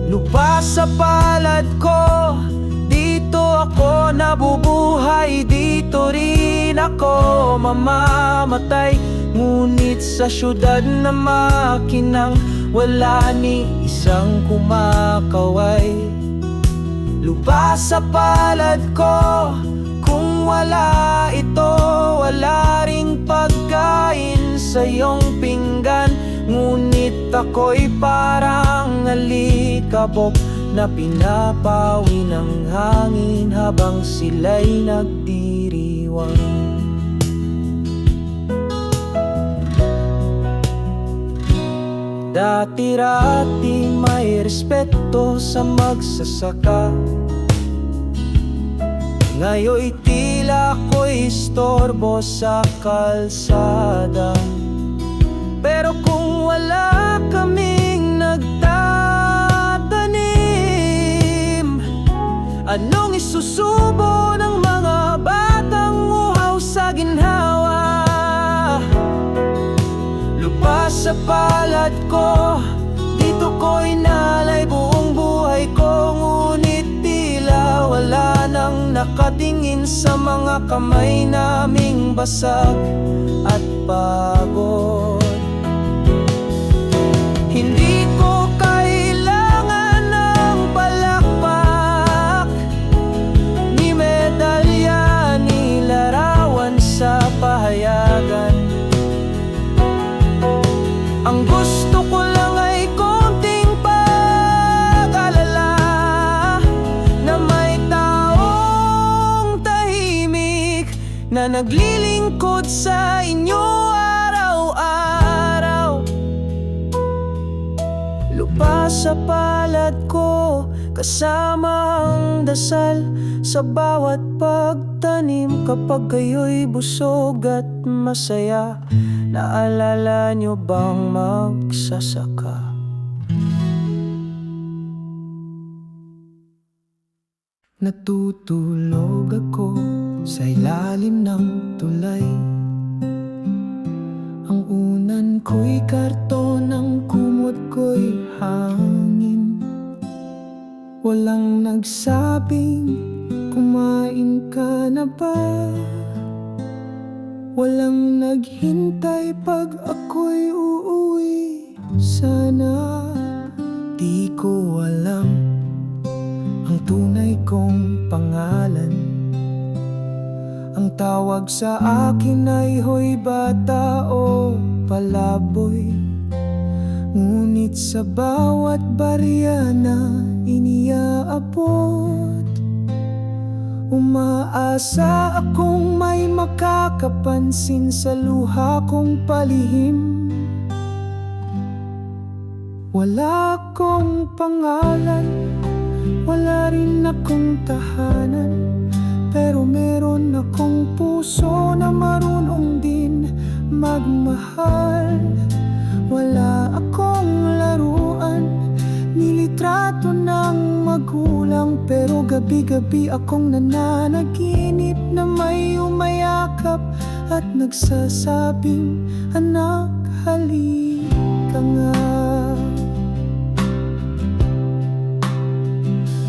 [SPEAKER 1] Lupa sa palad ko, dito ako nabubuhay, dito rin ako mamamatay. Ngunit sa syudad na makinang, wala ni isang kumakaway. Lupa sa palad ko, kung wala ito, wala ring pagkain sa iyong pinggan. Ngunit ako'y parang alikabok na pinapawi ng hangin habang sila'y nagdiriwang. Dati-rati may respeto sa magsasaka, ngayon'y tila ako'y istorbo sa kalsada. Pero kung wala kaming nagtatanim, anong isusubo ng mga batang uhaw sa ginhawa? Lupa sa palad ko, dito ko'y nalay buong buhay ko. Ngunit tila wala nang nakatingin sa mga kamay naming basag at pagod. Hindi ko kailangan ng palakpak, ni medalya, ni larawan sa pahayagan. Ang gusto ko lang ay konting pag-alala, na may taong tahimik na naglilingkod sa inyo araw-araw. Lupa sa palad ko, kasama ang dasal sa bawat pagtanim. Kapag kayo'y busog at masaya, naalala nyo bang magsasaka? Natutulog ako sa ilalim ng tulay. Ang unan ko'y karton, ang kumot ko'y hangin. Walang nagsabing
[SPEAKER 3] Kumain ka na ba? Walang naghintay pag ako'y uuwi. Sana di ko alam ang tunay kong pangalan. Ang tawag sa akin ay hoy bata o palaboy. Ngunit sa bawat barya na iniaabot, umaasa akong may makakapansin sa luha kong palihim. Wala akong pangalan, wala rin akong tahanan, pero meron akong puso na marunong din magmahal. Wala akong laruan, nilitrato ng magulang, pero gabi-gabi akong nananaginip na may umayakap at nagsasabing, anak, halika nga.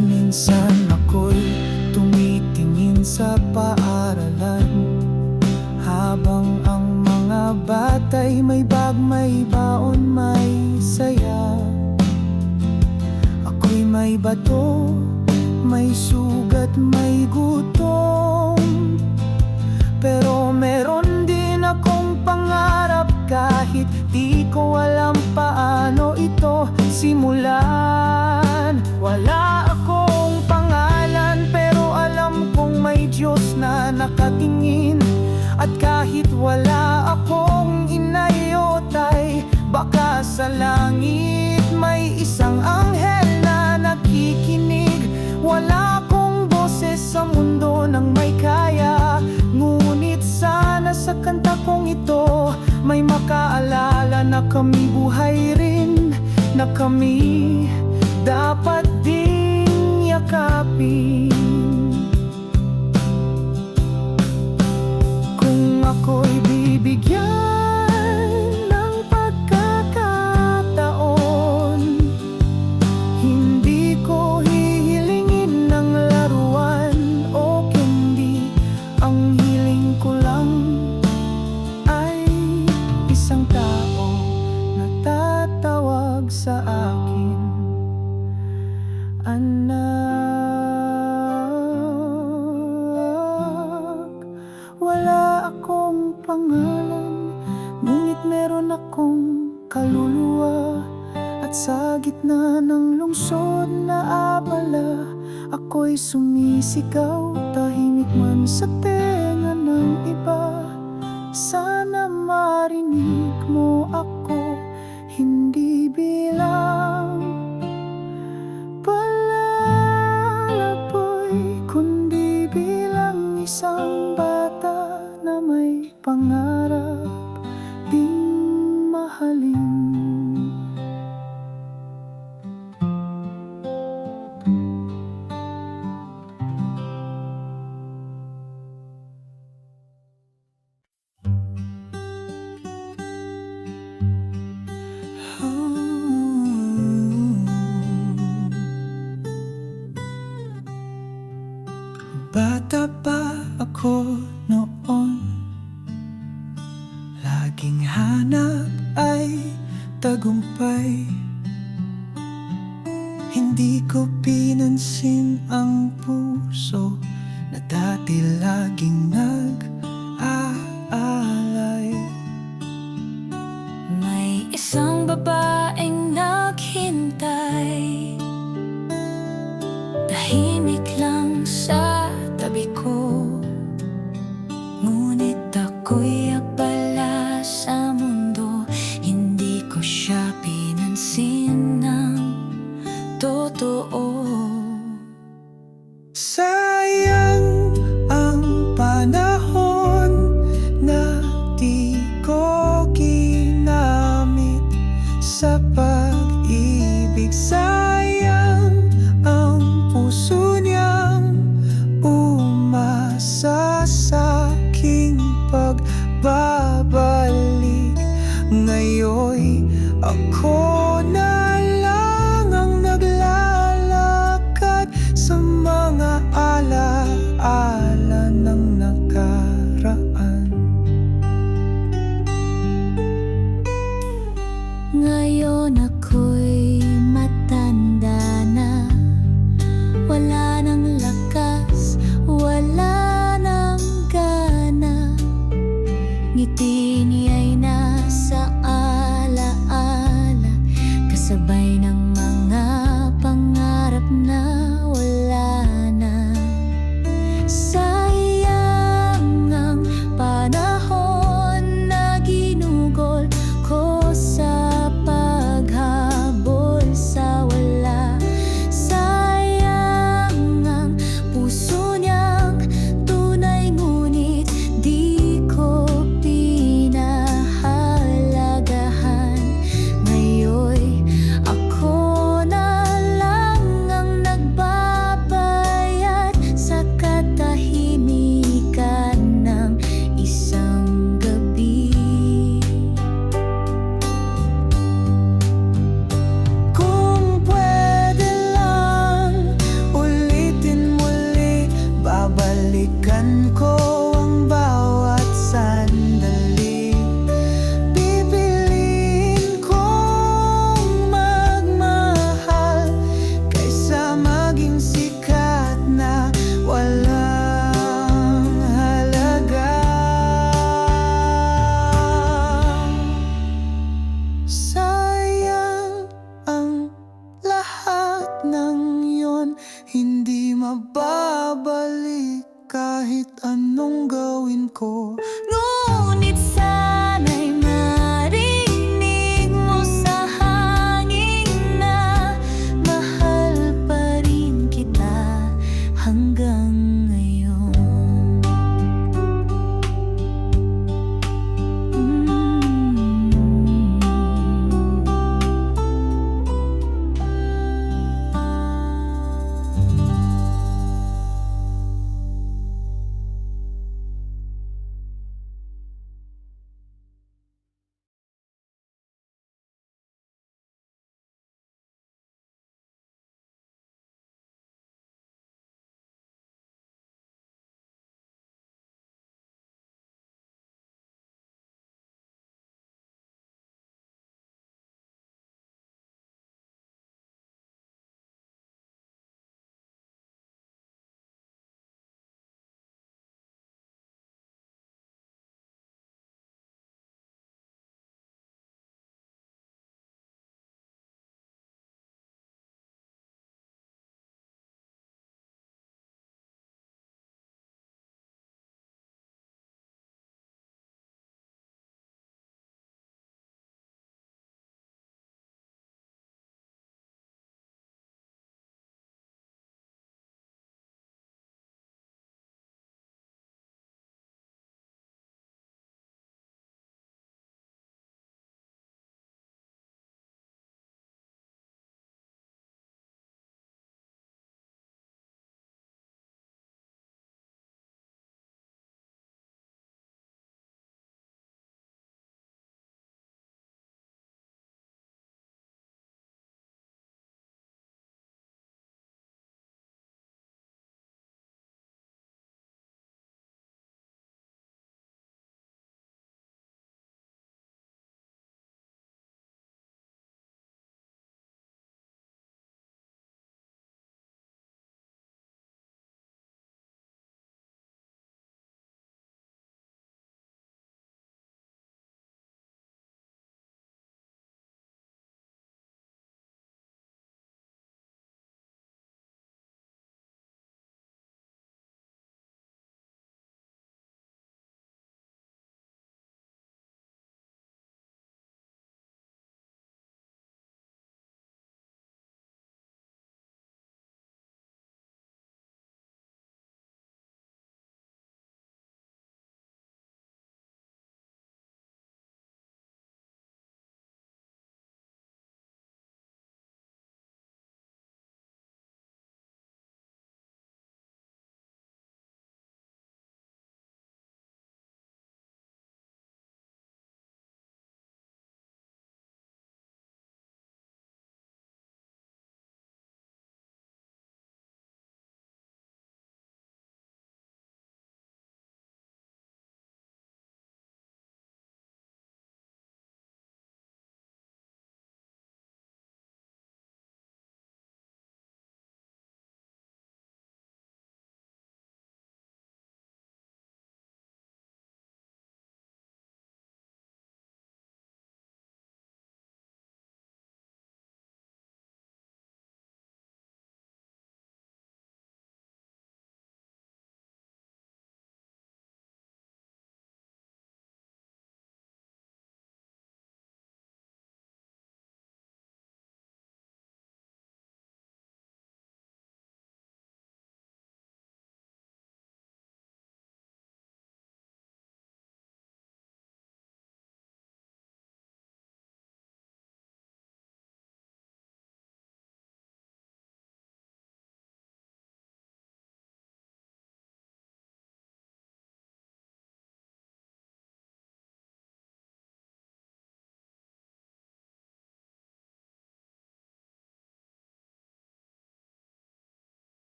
[SPEAKER 3] Minsan ako'y tumitingin sa paaralan, habang ang mga bata'y may bag, may baon, may saya. Ako'y may bato, may sugat, may gutom, pero meron din akong pangarap kahit di ko alam paano ito simulan. Wala akong pangalan pero alam kong may Diyos na nakatingin. At kahit wala akong inay o tay, baka sa langit may isang anghel na nakikinig. Wala akong boses sa mundo ng may kaya, ngunit sana sa kanta kong ito may makaalala na kami buhay rin, na kami dapat ding yakapin. Kung ako'y bibigyan ng pagkakataon, hindi ko hihilingin ng laruan o candy. Ang hiling ko lang ay isang tao na tatawag sa akin, anak. Wala akong pangalan, ngunit meron akong kaluluwa. At sa gitna ng lungsod na abala, ako'y sumisigaw, tahimik man sa tenga ng iba. Sana marinig mo ako, hindi bilang palalaboy, kundi bilang isang bata na may pangarap ding mahalin. Bata pa ako noon, laging hanap ay tagumpay. Hindi ko pinansin ang puso na dati laging nag-aalay.
[SPEAKER 4] May isang babaeng naghintay, tahimik lang sa tabi ko. Ngunit ako'y abala sa mundo, hindi ko siya pinansin ng totoo.
[SPEAKER 3] Sayang ang panahon na di ko ginamit sa pag-ibig. Sayang ang puso niyang umasa sa aking pagbabalik. Ngayon'y ako na lang ang naglalakad sa mga alala at